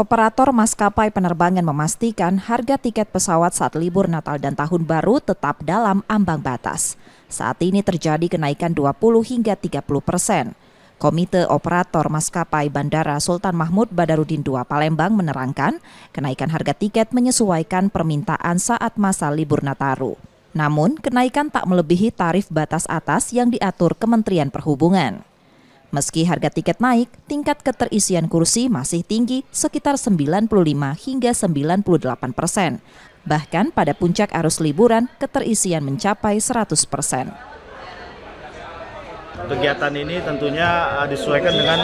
Operator maskapai penerbangan memastikan harga tiket pesawat saat libur Natal dan Tahun Baru tetap dalam ambang batas. Saat ini terjadi kenaikan 20 hingga 30%. Komite Operator Maskapai Bandara Sultan Mahmud Badarudin II Palembang menerangkan, kenaikan harga tiket menyesuaikan permintaan saat masa libur Nataru. Namun, kenaikan tak melebihi tarif batas atas yang diatur Kementerian Perhubungan. Meski harga tiket naik, tingkat keterisian kursi masih tinggi sekitar 95 hingga 98%. Bahkan pada puncak arus liburan, keterisian mencapai 100%. Kegiatan ini tentunya disesuaikan dengan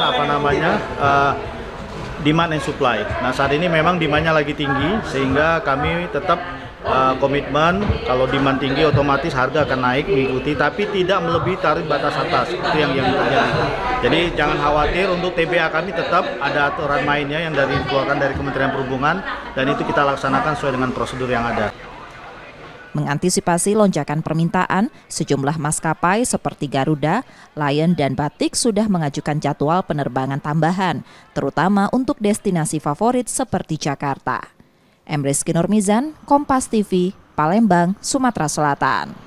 demand and supply. Nah, saat ini memang demand-nya lagi tinggi sehingga kami tetap komitmen kalau demand tinggi otomatis harga akan naik mengikuti, tapi tidak melebihi tarif batas atas. Itu yang terjadi. Jadi jangan khawatir, untuk TBA kami tetap ada aturan mainnya yang dikeluarkan dari Kementerian Perhubungan, dan itu kita laksanakan sesuai dengan prosedur yang ada. Mengantisipasi lonjakan permintaan, sejumlah maskapai seperti Garuda, Lion, dan Batik sudah mengajukan jadwal penerbangan tambahan, terutama untuk destinasi favorit seperti Jakarta. Emriski Nurmizan, Kompas TV, Palembang, Sumatera Selatan.